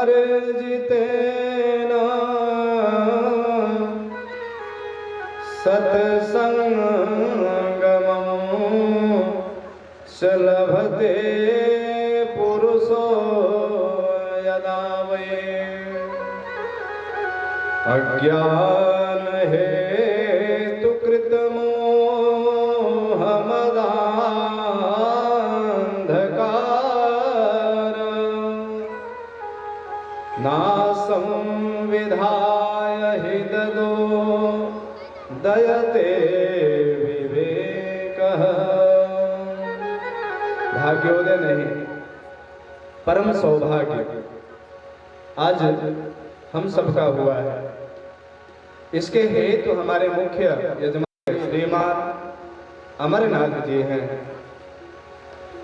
समर्जितेन सत्संगमं स लभते पुरुषो यदा वै अज्ञान हेतु कृतमोहमदान्धकार नासं विधाय हि ददो दयते विवेकः। भाग्योदय नहीं, परम सौभाग्य आज हम सबका हुआ है। इसके हेतु हमारे मुख्य यजमान श्रीमान अमरनाथ जी हैं।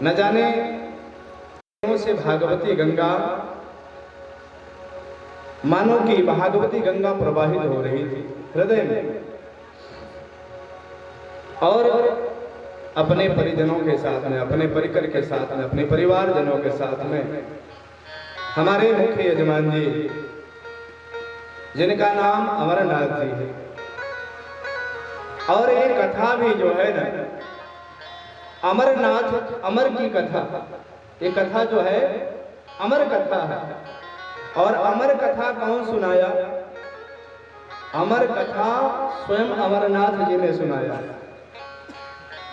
न जाने से भागवती गंगा, मानो कि भागवती गंगा प्रवाहित हो रही थी हृदय में, और अपने परिजनों के साथ में, अपने परिकर के साथ में, अपने परिवारजनों के साथ में हमारे मुख्य यजमान जी जिनका नाम अमरनाथ जी है। और एक कथा भी जो है ना, अमरनाथ अमर की कथा, ये कथा जो है अमर कथा है। और अमर कथा कौन सुनाया? अमर कथा स्वयं अमरनाथ जी ने सुनाया।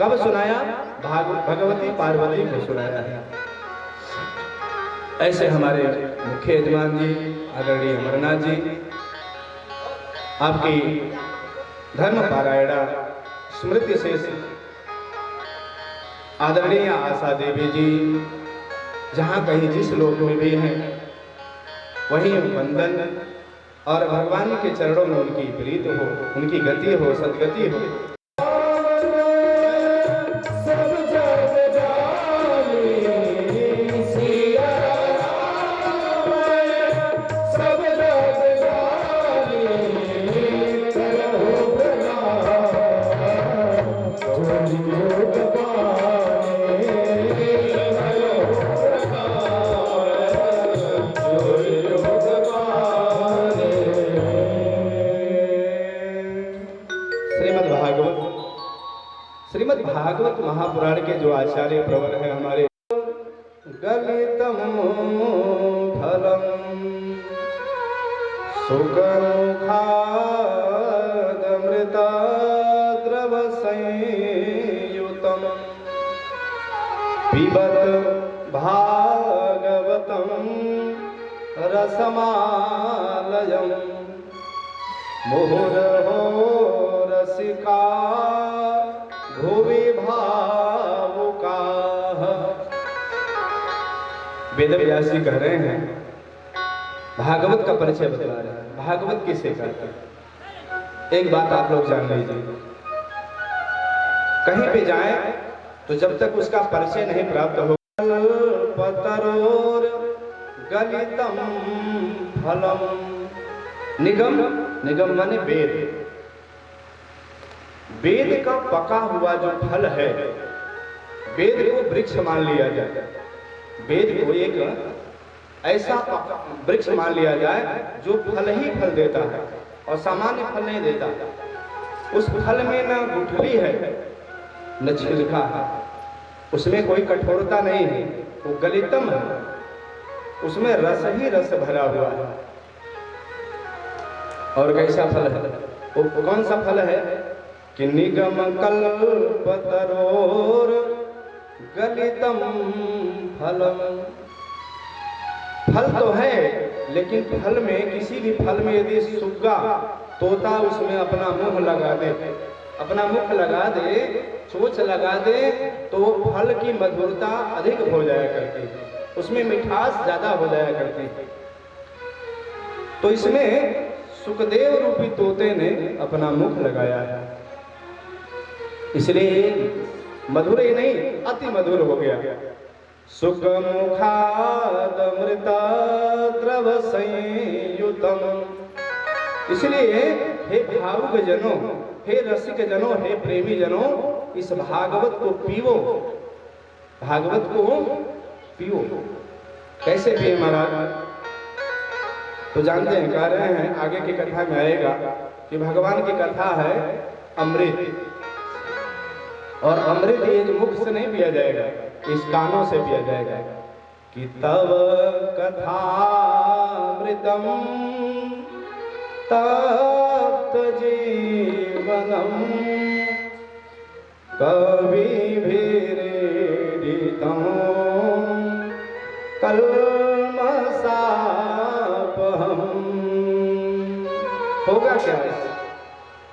कब सुनाया? भगवती पार्वती को सुनाया है। ऐसे हमारे मुख्य यजमान जी आदरणीय अमरनाथ जी, आपकी धर्म पारायणा स्मृति शेष आदरणीय आशा देवी जी जहाँ कहीं जिस लोक में भी हैं वहीं वंदन, और भगवान के चरणों में उनकी प्रीत हो, उनकी गति हो, सदगति हो। भागवत महापुराण के जो आचार्य प्रवर है हमारे, गलितम फलम सुखमुखादमृता द्रव संयुतम पिबत भागवतम रसमालयम मुहुरहो रसिका भुवि भावुकाः। वेद व्यास जी कह रहे हैं, भागवत का परिचय बतला रहे हैं। भागवत किसे कहते हैं? एक बात आप लोग जान लीजिए, कहीं पे जाएं तो जब तक उसका परिचय नहीं प्राप्त हो, पतरोर गलितम फलम, निगम, निगम माने वेद, वेद का पका हुआ जो फल है, वेद को वृक्ष मान लिया जाए, वेद को एक ऐसा वृक्ष मान लिया जाए जो फल ही फल देता है और सामान्य फल नहीं देता। उस फल में न गुठली है न छिलका है, उसमें कोई कठोरता नहीं है, वो गलितम है, उसमें रस ही रस भरा हुआ है। और कैसा फल है वो? कौन सा फल है कि निगम कल्पतरोर गलितम फलम। फल तो है, लेकिन फल में, किसी भी फल में यदि सुग्गा तोता उसमें अपना मुंह लगा दे, अपना मुख लगा दे, चोंच लगा दे, तो फल की मधुरता अधिक हो जाया करती है, उसमें मिठास ज्यादा हो जाया करती है। तो इसमें सुखदेव रूपी तोते ने अपना मुख लगाया है, इसलिए मधुर ही नहीं अति मधुर हो गया। सुख मुखादमृता द्रव संयुतम। इसलिए हे भावुक जनों, हे रसिक जनों, हे प्रेमी जनों, इस भागवत को पीवो, भागवत को पीवो। कैसे पिए महाराज? तो जानते हैं, कह रहे हैं आगे की कथा में आएगा कि भगवान की कथा है अमृत, और अमृत ये जो मुख से नहीं पिया जाएगा, इस कानों से पिया जाएगा। कि तव कथामृतम तप्त जीवनम कविभिरीडितं कल्मषापहम्। होगा क्या?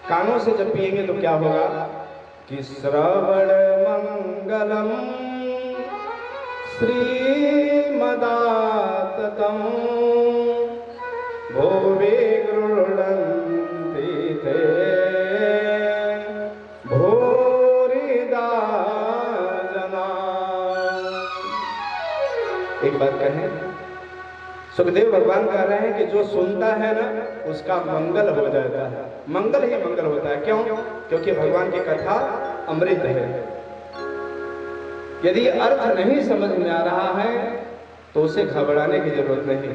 कानों से जब पिएंगे तो क्या होगा? कि श्रवण मंगलम श्रीमदाततं भुवि गृह्णन्ति ते भूरिदा जना। एक बात कहें, सुखदेव भगवान कह रहे हैं कि जो सुनता है ना उसका मंगल हो जाता है, मंगल ही मंगल होता है। क्यों? क्योंकि भगवान की कथा अमृत है। यदि अर्थ नहीं समझ में आ रहा है तो उसे घबराने की जरूरत नहीं।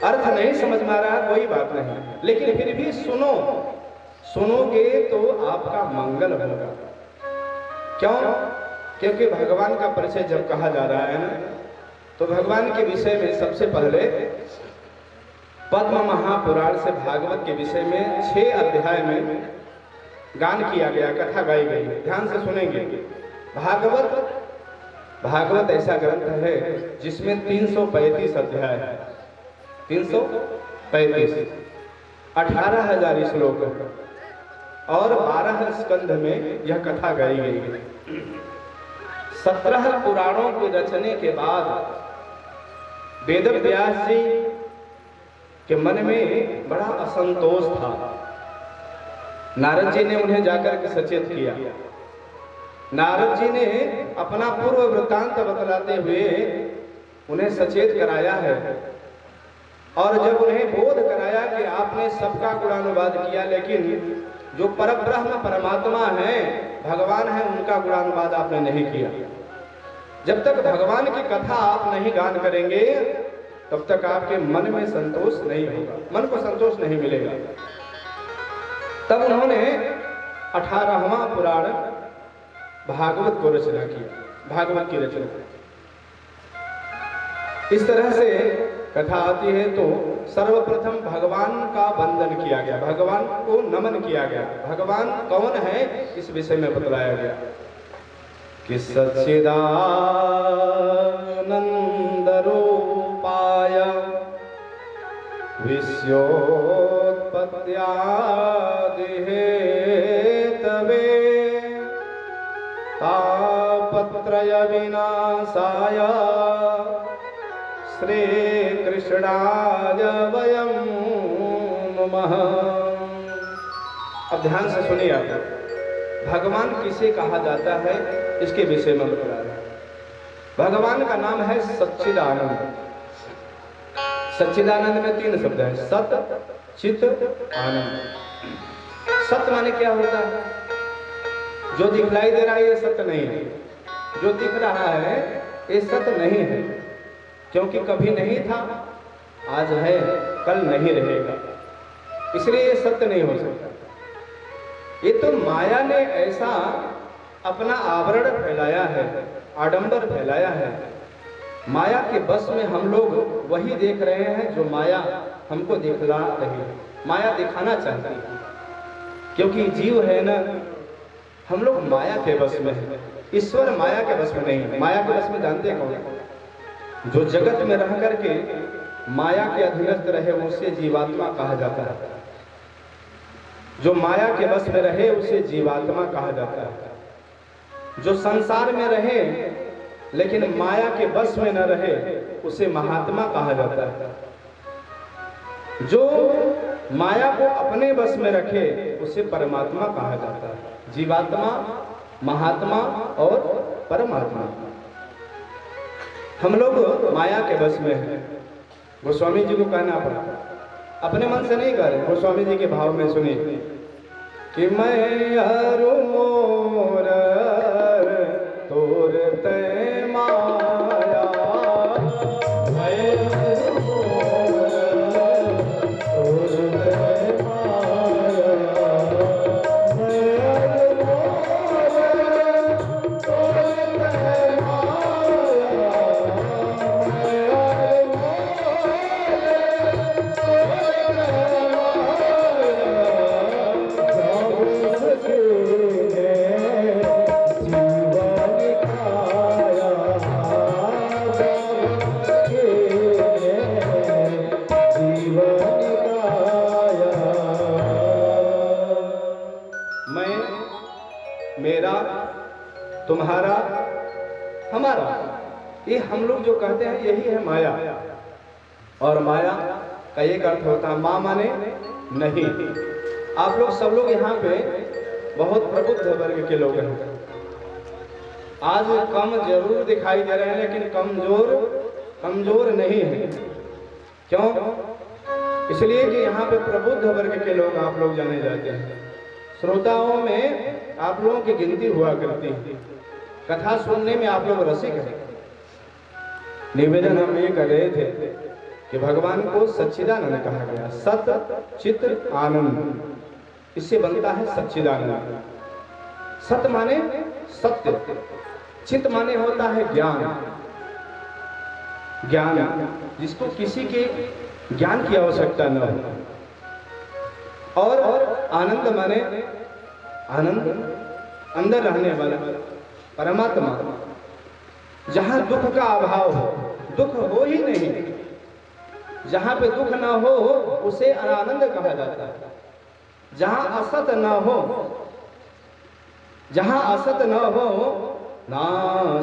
अर्थ नहीं समझ में आ रहा है कोई बात नहीं, लेकिन फिर भी सुनो, सुनोगे तो आपका मंगल होगा। क्यों? क्योंकि भगवान का परिचय जब कहा जा रहा है ना, तो भगवान के विषय में सबसे पहले पद्म महापुराण से भागवत के विषय में 6 अध्याय में गान किया गया, कथा गाई गई। ध्यान से सुनेंगे। भागवत ऐसा ग्रंथ है जिसमें 335 अध्याय है, 335, 18,000 श्लोक और 12 स्कंध में यह कथा गाई गई है। 17 पुराणों के रचने के बाद वेद व्यास जी के मन में बड़ा असंतोष था। नारद जी ने उन्हें जाकर के सचेत किया। नारद जी ने अपना पूर्व वृत्तांत बतलाते हुए उन्हें सचेत कराया है, और जब उन्हें बोध कराया कि आपने सबका गुणानुवाद किया, लेकिन जो परब्रह्म परमात्मा है, भगवान है, उनका गुणानुवाद आपने नहीं किया। जब तक भगवान की कथा आप नहीं गान करेंगे तब तक आपके मन में संतोष नहीं होगा, मन को संतोष नहीं मिलेगा। तब उन्होंने 18वां पुराण भागवत को रचना किया, भागवत की रचना। इस तरह से कथा आती है तो सर्वप्रथम भगवान का वंदन किया गया, भगवान को नमन किया गया। भगवान कौन है इस विषय में बतलाया गया कि सच्चिदानंद रूपाय विश्वोत्पत्त्यादि हेतवे तापत्रय विनाशाय श्री कृष्णाय वयं नमः। अब ध्यान से सुनिए आप, भगवान किसे कहा जाता है इसके विषय में बता रहे हैं। भगवान का नाम है सच्चिदानंद। सच्चिदानंद में 3 शब्द हैं, सत, चित, आनंद। सत माने क्या होता है? जो दिखलाई दे रहा है ये सत्य नहीं है, जो दिख रहा है ये सत्य नहीं है, क्योंकि कभी नहीं था, आज है, कल नहीं रहेगा, इसलिए ये सत्य नहीं हो सकता। ये तो माया ने ऐसा अपना आवरण फैलाया है, आडंबर फैलाया है। माया के बस में हम लोग वही देख रहे हैं जो माया हमको दिखला रही है, माया दिखाना चाहती है। क्योंकि जीव है ना, हम लोग माया के बस में है, ईश्वर माया के बस में नहीं है। माया के बस में जानते हैं कौन? जो जगत में रह करके माया के अधीनस्थ रहे उसे जीवात्मा कहा जाता है। जो माया के बस में रहे उसे जीवात्मा कहा जाता है। जो संसार में रहे लेकिन माया के बस में न रहे उसे महात्मा कहा जाता है। जो माया को अपने बस में रखे उसे परमात्मा कहा जाता है। जीवात्मा, महात्मा और परमात्मा। हम लोग माया के बस में हैं। गोस्वामी जी को कहना पड़ा, अपने मन से नहीं कह रहे, गोस्वामी जी के भाव में सुनिए कि मैं हरु मोर तोर ते माया, मैं हरु मोर हमारा। ये हम लोग जो कहते हैं यही है माया। और माया का एक अर्थ होता है माँ माने नहीं। आप लोग सब लोग यहाँ पे बहुत प्रबुद्ध वर्ग के लोग हैं। आज कम जरूर दिखाई दे रहे हैं लेकिन कमजोर नहीं है। क्यों? इसलिए कि यहाँ पे प्रबुद्ध वर्ग के लोग आप लोग जाने जाते हैं। श्रोताओं में आप लोगों की गिनती हुआ करती है। कथा सुनने में आप लोग रसिक हैं। निवेदन हम ये कर रहे थे कि भगवान को सच्चिदानंद कहा गया। सत चित आनंद, इससे बनता है सच्चिदानंद। सत माने सत्य, चित माने होता है ज्ञान। ज्ञान जिसको किसी के ज्ञान की आवश्यकता न हो। और आनंद माने आनंद अंदर रहने वाला परमात्मा, जहां दुख का अभाव हो, दुख हो ही नहीं, जहां पे दुख ना हो उसे आनंद कहा जाता है। जहां असत न हो, जहां असत न हो, ना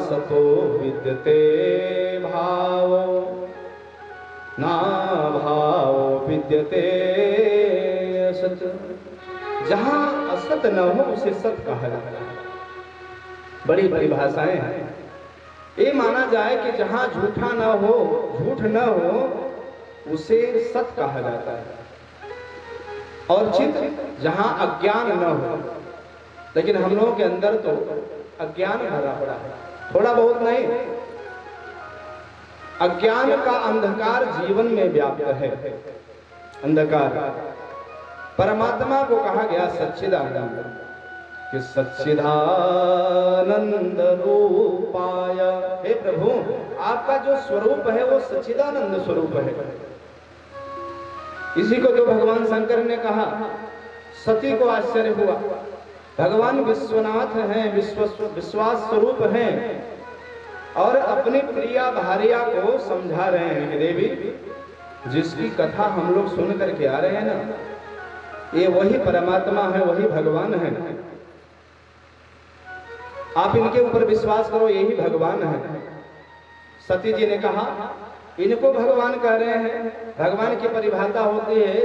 सतो विद्यते भाव, ना भाव विद्यते असत। जहां असत न हो उसे सत कहा जाता है। बड़ी बड़ी भाषाएं हैं। ये माना जाए कि जहां झूठा न हो, झूठ न हो, उसे सत कहा जाता है। और चित जहां अज्ञान न हो, लेकिन हम लोगों के अंदर तो अज्ञान भरा पड़ा है। थोड़ा बहुत नहीं, अज्ञान का अंधकार जीवन में व्याप्त है। अंधकार परमात्मा को कहा गया सच्चिदानंद, कि सच्चिदानंद रूपाय। हे प्रभु, आपका जो स्वरूप है वो सच्चिदानंद स्वरूप है। इसी को जो भगवान शंकर ने कहा, सती को आश्चर्य हुआ। भगवान विश्वनाथ हैं, विश्वास स्वरूप हैं, और अपनी प्रिया भार्या को समझा रहे हैं कि देवी, जिसकी कथा हम लोग सुन करके आ रहे हैं ना, ये वही परमात्मा है, वही भगवान है। आप इनके ऊपर विश्वास करो, यही भगवान है। सती जी ने कहा, इनको भगवान कह रहे हैं। भगवान की परिभाषा होती है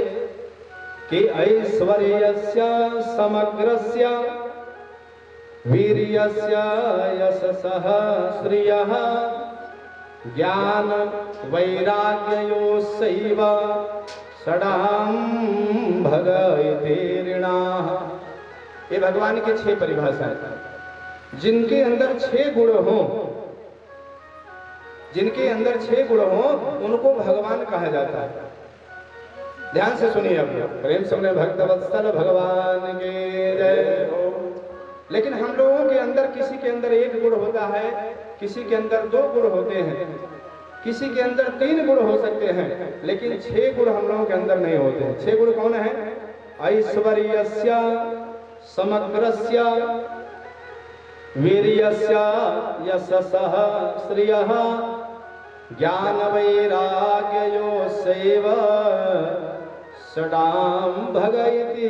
कि ऐश्वर्यस्य समग्रस्य वीर्यस्य यशसः श्रियः ज्ञान वैराग्ययोस्सैव षडाम्भग इति ऋणाः। ये भगवान की 6 परिभाषाएं। जिनके अंदर 6 गुण हो, जिनके अंदर 6 गुण हो, उनको भगवान कहा जाता है। ध्यान से सुनिए अब, प्रेम सुने भक्तवत्सल भगवान के जय हो। लेकिन हम लोगों के अंदर, किसी के अंदर 1 गुण होता है, किसी के अंदर 2 गुण होते हैं, किसी के अंदर 3 गुण हो सकते हैं, लेकिन 6 गुण हम लोगों के अंदर नहीं होते हैं। 6 गुण कौन है? ऐश्वर्यस्य समग्रस्य वीर्यस्य यशसः श्रियः ज्ञान वैराग्ययोस्सैव षडाम्भग इति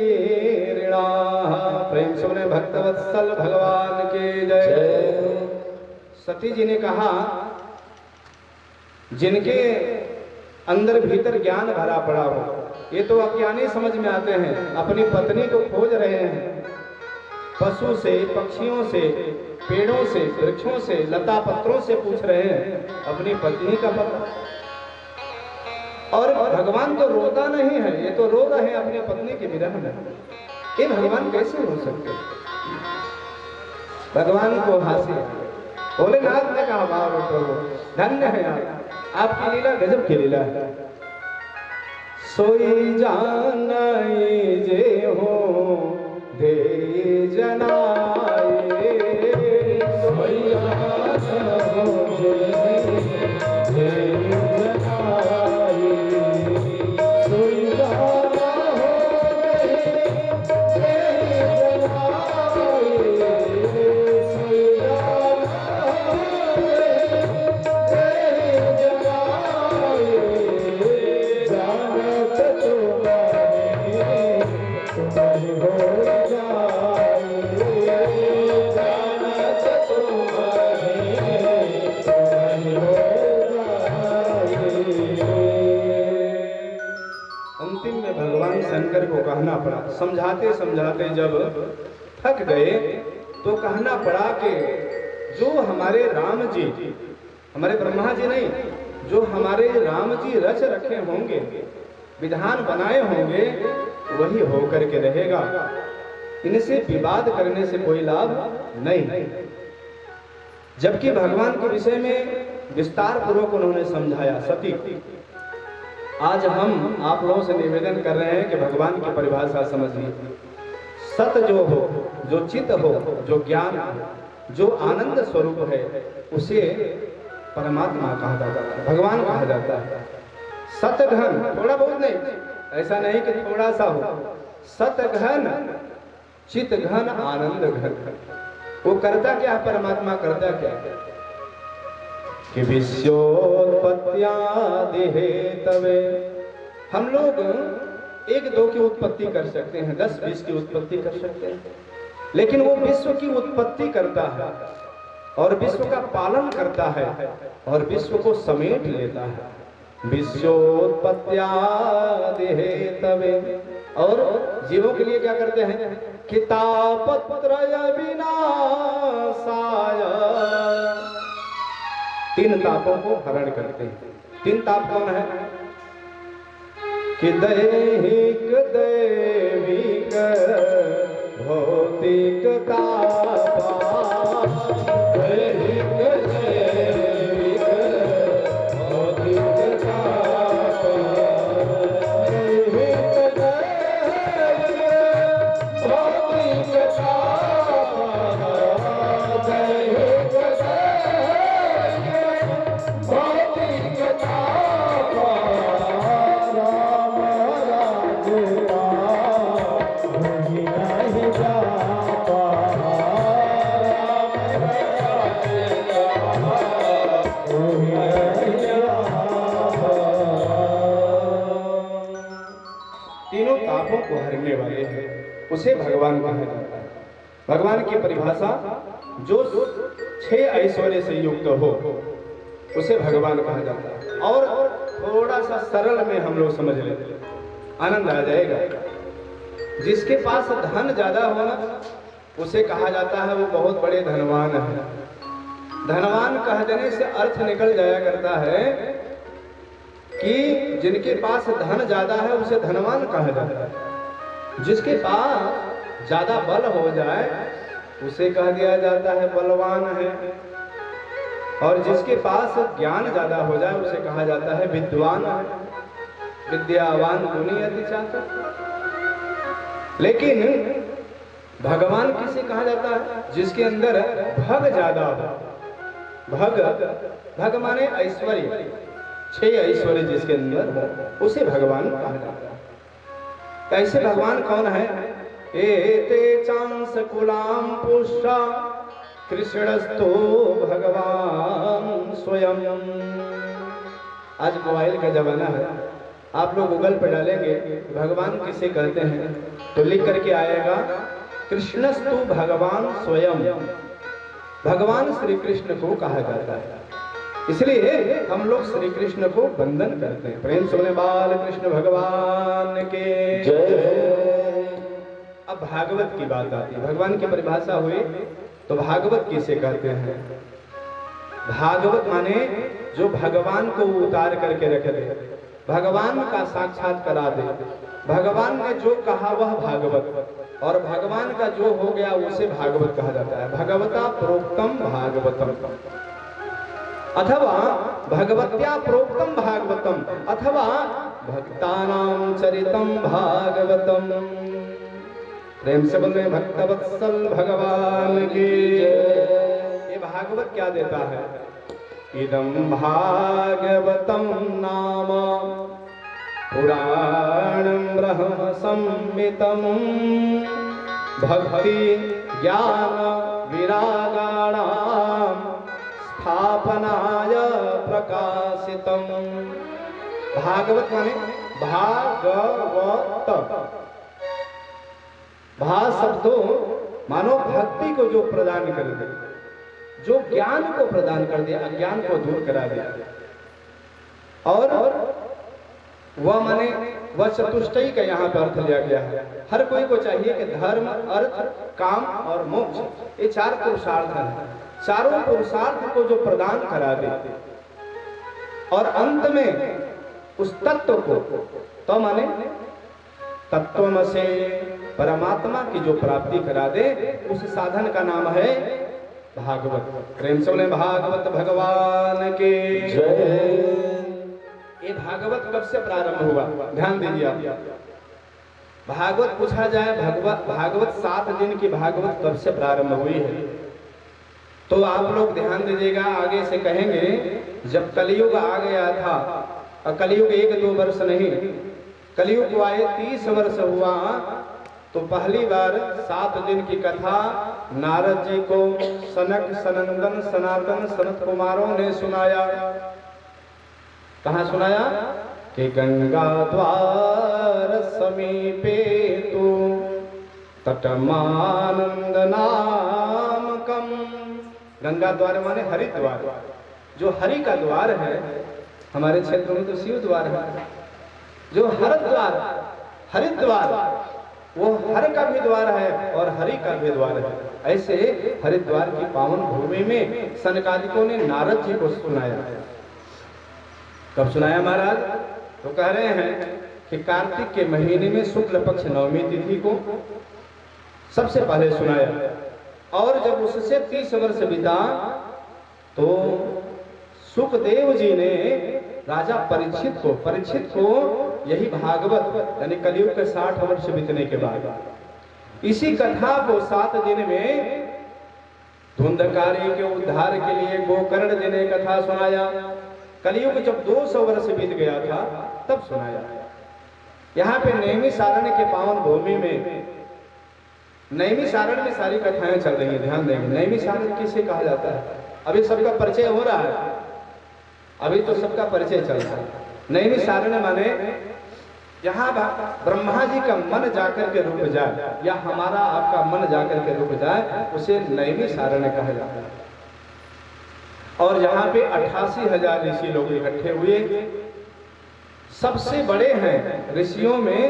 ऋणाः। प्रेम सुने भक्तवत्सल भगवान के जय। सती जी ने कहा, जिनके अंदर भीतर ज्ञान भरा पड़ा हो, ये तो अज्ञानी समझ में आते हैं, अपनी पत्नी को खोज रहे हैं, पशु से, पक्षियों से, पेड़ों से, वृक्षों से, लता पत्रों से पूछ रहे हैं अपनी पत्नी का पता। और भगवान तो रोता नहीं है, ये तो रो रहे हैं अपनी पत्नी के विरह में। ये भगवान कैसे हो सकते? भगवान को हंसी। भोलेनाथ ने कहा, वाह प्रभु, धन्य है आप, आपकी लीला गजब की लीला है। सोई जानाई जे हो दे जनाए, सोई जाना हो दे जनाए, सोई जाना हो दे जनाए, सोई जाना हो दे जनाए, जानत तुम्हारी हो जाए। कहना पड़ा। समझाते समझाते जब थक गए तो कहना पड़ा कि जो हमारे राम जी, हमारे ब्रह्मा जी नहीं, जो हमारे राम जी रच रखे होंगे, विधान बनाए होंगे, वही होकर के रहेगा। इनसे विवाद करने से कोई लाभ नहीं। जबकि भगवान के विषय में विस्तार पूर्वक उन्होंने समझाया। सती, आज हम आप लोगों से निवेदन कर रहे हैं कि भगवान की परिभाषा समझिए। सत जो हो, जो चित हो, जो ज्ञान हो, जो आनंद स्वरूप है, उसे परमात्मा कहा जाता है, भगवान कहा जाता है। सत घन, थोड़ा बहुत नहीं, ऐसा नहीं कि थोड़ा सा हो, सत घन, चित घन, आनंद घन। वो करता क्या, परमात्मा करता क्या कि विश्वोत्पत्त्यादि हेतवे। हम लोग 1-2 की उत्पत्ति कर सकते हैं, 10-20 की उत्पत्ति कर सकते हैं, लेकिन वो विश्व की उत्पत्ति करता है और विश्व का पालन करता है और विश्व को समेट लेता है। विश्वोत्पत्त्यादि हेतवे। और जीवों के लिए क्या करते हैं कि तापत्रय विनाशाय, 3 तापों को हरण करते हैं। 3 ताप कौन है कि दैहिक, दैविक, भौतिक तापा। दैहिक, दैविक, भौतिक तापा। दैहिक, दैविक, भौतिक तापा। दैहिक, दैविक, भौतिक तापा। राम राज्य नहीं जापा। तीनों तापों को हरने वाले हैं, उसे भगवान कहा जाता है। भगवान की परिभाषा, जो 6 ऐश्वर्य से युक्त हो, उसे भगवान कहा जाता है। और थोड़ा सा सरल में हम लोग समझ लेते, आनंद आ जाएगा। जिसके पास धन ज्यादा हो ना, उसे कहा जाता है वो बहुत बड़े धनवान है। धनवान कह देने से अर्थ निकल जाया करता है कि जिनके पास धन ज्यादा है उसे धनवान कहा जाता है। जिसके पास ज्यादा बल हो जाए उसे कह दिया जाता है बलवान है। और जिसके पास ज्ञान ज्यादा हो जाए उसे कहा जाता है विद्वान है। विद्यावान गुणी अति चातुर। लेकिन भगवान किसे कहा जाता है? जिसके अंदर भग ज्यादा हो। भग माने ऐश्वर्य, 6 ऐश्वर्य जिसके अंदर उसे भगवान कहा जाता है। ऐसे भगवान कौन है? एते चांस कुलाम पुष्टा कृष्णस्तु भगवान स्वयं। आज मोबाइल का जमाना है, आप लोग गूगल पर डालेंगे भगवान किसे कहते हैं तो लिख करके आएगा कृष्णस्तु भगवान स्वयं। भगवान श्री कृष्ण को कहा जाता है। इसलिए हम लोग श्री कृष्ण को वंदन करते हैं। प्रेम से बोले बाल कृष्ण भगवान के जय। अब भागवत की बात आती है। भगवान की परिभाषा हुई तो भागवत किसे कहते हैं? भागवत माने जो भगवान को उतार करके रख दे, भगवान का साक्षात करा दे। भगवान ने जो कहा वह भागवत, और भगवान का जो हो गया उसे भागवत कहा जाता है। भगवता प्रोक्तम भागवतम, अथवा भगवत्या प्रोक्तम भागवतम, अथवा भक्तानां चरितम भागवतम। प्रेम से बोले भक्तवत्सल भगवान की जय। ये भागवत क्या देता है? इदं भागवतं नाम पुराणं ब्रह्म संहितं भक्ति ज्ञान विरागाणां स्थापनाय प्रकाशितं। भागवत माने भागवत, भा शब्दों मानो भक्ति को जो प्रदान कर दे, जो ज्ञान को प्रदान कर दिया, अज्ञान को दूर करा दिया। और वह माने वह चतुष्टयी का यहाँ पर अर्थ लिया गया है। हर कोई को चाहिए कि धर्म, अर्थ, काम और मोक्ष ये चार पुरुषार्थ हैं। चारों पुरुषार्थ को जो प्रदान करा दे और अंत में उस तत्व को तो माने तत्वम से परमात्मा की जो प्राप्ति करा दे, उस साधन का नाम है भागवत। प्रेम से बोले भागवत भगवान के जय। ये भागवत कब से प्रारंभ हुआ? ध्यान दीजिए आप। भागवत पूछा जाए, भागवत 7 दिन की भागवत कब से प्रारंभ हुई है, तो आप लोग ध्यान दीजिएगा। आगे से कहेंगे जब कलयुग आ गया था, और कलयुग 1-2 वर्ष नहीं, कलयुग को आए 30 वर्ष हुआ, तो पहली बार 7 दिन की कथा नारद जी को सनक, सनंदन, सनातन, सनत कुमारों ने सुनाया। कहाँ सुनाया? कि गंगा द्वार समीपे तू तटमानंद नामकम। गंगा द्वार माने हरिद्वार, जो हरि का द्वार है। हमारे क्षेत्र में तो शिव द्वार है। जो हरिद्वार, हरिद्वार वो हर का भी द्वार है और हरि का भी द्वार है। ऐसे हरिद्वार की पावन भूमि में सनकादिकों ने नारद जी को सुनाया। कब सुनाया महाराज? तो कह रहे हैं कि कार्तिक के महीने में शुक्ल पक्ष नवमी तिथि को सबसे पहले सुनाया, और जब उससे 30 वर्ष बीता तो सुखदेव जी ने राजा परीक्षित को यही भागवत यानी कलयुग के 60 वर्ष बीतने के बाद इसी कथा को 7 दिन में धुंधकारी के उद्धार के लिए गोकर्ण जी ने कथा सुनाया। कलयुग जब 200 वर्ष बीत गया था तब सुनाया। यहाँ पे नैमिषारण्य के पावन भूमि में, नैमिषारण्य में सारी कथाएं चल रही हैं। ध्यान देंगे, नैमिषारण्य किसे कहा जाता है? अभी सबका परिचय हो रहा है, अभी तो सबका परिचय चल रहा है। नैमिषारण्य माने यहाँ ब्रह्मा जी का मन जाकर के रुक जाए, या हमारा आपका मन जाकर के रुक जाए, उसे नैमिषारण्य कहा जाता है। और यहाँ पे 88,000 ऋषि लोग इकट्ठे हुए। सबसे बड़े हैं ऋषियों में,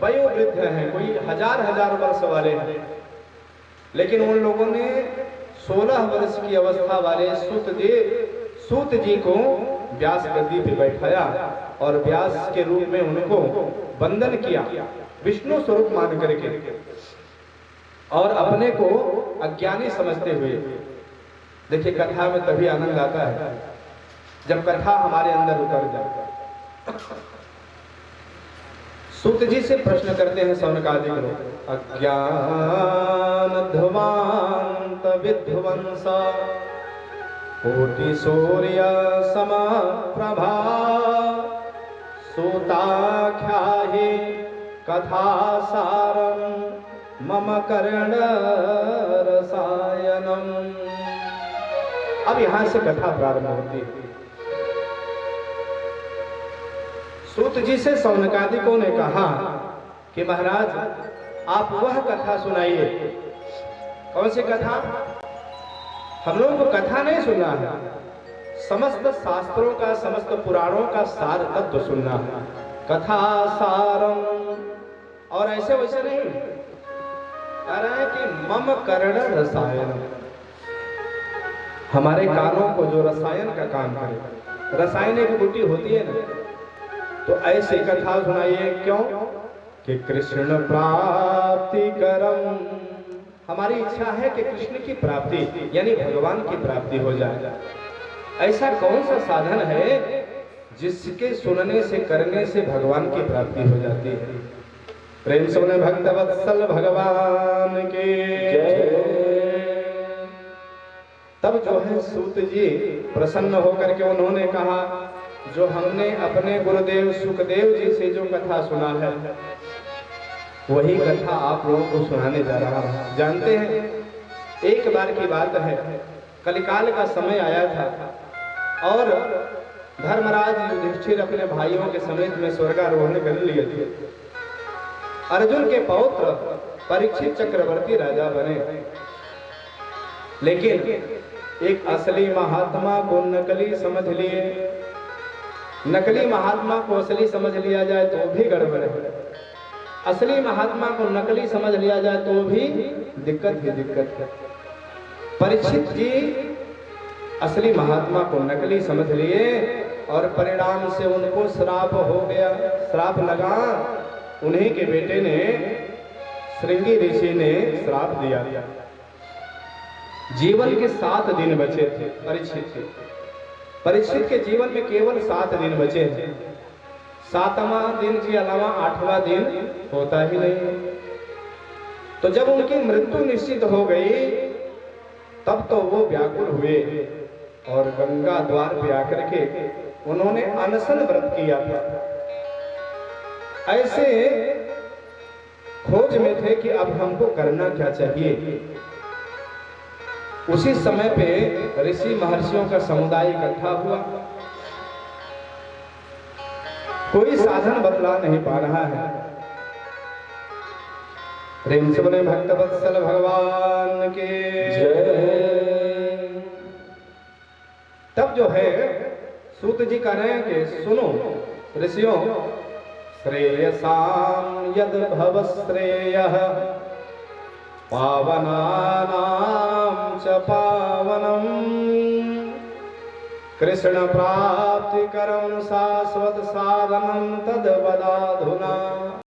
वयोवृद्ध हैं, कोई हजार वर्ष वाले हैं, लेकिन उन लोगों ने 16 वर्ष की अवस्था वाले सूत जी को व्यास गद्दी पे बैठाया और व्यास के रूप में उनको वंदन किया विष्णु स्वरूप मान करके, और अपने को अज्ञानी समझते हुए। देखिए कथा में तभी आनंद आता है जब कथा हमारे अंदर उतर जाए। सूत जी से प्रश्न करते हैं सौनकादिक लोग, अज्ञान ध्वांत विध्वंस कोटि सूर्य समप्रभा सूताख्याहि कथा सारम मम कर्ण रसायनम। अब यहां से कथा प्रारंभ होती है। सूत जी से सौनकादिकों ने कहा कि महाराज आप वह कथा सुनाइए। कौन सी कथा? हम लोगों को कथा नहीं सुनना है, समस्त शास्त्रों का, समस्त पुराणों का सार तत्व सुनना है। कथा सारम, और ऐसे वैसे नहीं कह रहे हैं कि मम कर्ण रसायन, हमारे कानों को जो रसायन का काम करे। रसायन एक बूटी होती है ना, तो ऐसे कथा सुनाइए। क्यों? कि कृष्ण प्राप्ति करम, हमारी इच्छा है कि कृष्ण की प्राप्ति यानी भगवान की प्राप्ति हो जाए। ऐसा कौन सा साधन है जिसके सुनने से, करने से भगवान की प्राप्ति हो जाती है? प्रेम से बोले भक्तवत्सल भगवान के जय। तब जो है सूत जी प्रसन्न होकर के उन्होंने कहा, जो हमने अपने गुरुदेव सुखदेव जी से जो कथा सुना है वही कथा आप लोगों को सुनाने जा रहा हूं। जानते हैं, एक बार की बात है, कलिकाल का समय आया था और धर्मराज युधिष्ठिर अपने भाइयों के समेत में स्वर्गारोहण कर लिए थे। अर्जुन के पौत्र परीक्षित चक्रवर्ती राजा बने, लेकिन एक असली महात्मा को नकली समझ लिए नकली महात्मा को असली समझ लिया जाए तो भी गड़बड़ है, असली महात्मा को नकली समझ लिया जाए तो भी दिक्कत ही दिक्कत है। परीक्षित जी असली महात्मा को नकली समझ लिए और परिणाम से उनको श्राप हो गया, श्राप लगा। उन्हीं के बेटे ने, श्रृंगी ऋषि ने श्राप दिया। जीवन के 7 दिन बचे थे परीक्षित के जीवन में केवल 7 दिन बचे थे। 7वां दिन के अलावा 8वां दिन होता ही नहीं। तो जब उनकी मृत्यु निश्चित हो गई तब तो वो व्याकुल हुए और गंगा द्वार पे आकर के उन्होंने अनशन व्रत किया था। ऐसे खोज में थे कि अब हमको करना क्या चाहिए। उसी समय पे ऋषि महर्षियों का समुदाय इकट्ठा हुआ। कोई साधन बतला नहीं पा रहा है। प्रेम से बोले भक्त वत्सल भगवान के जय। तब जो है सूत जी कह रहे हैं कि सुनो ऋषियों, श्रेयसाम यद भव श्रेयः पावनानां च पावनम् कृष्ण प्राप्ति करम शाश्वत साधनं तद वदाधुना।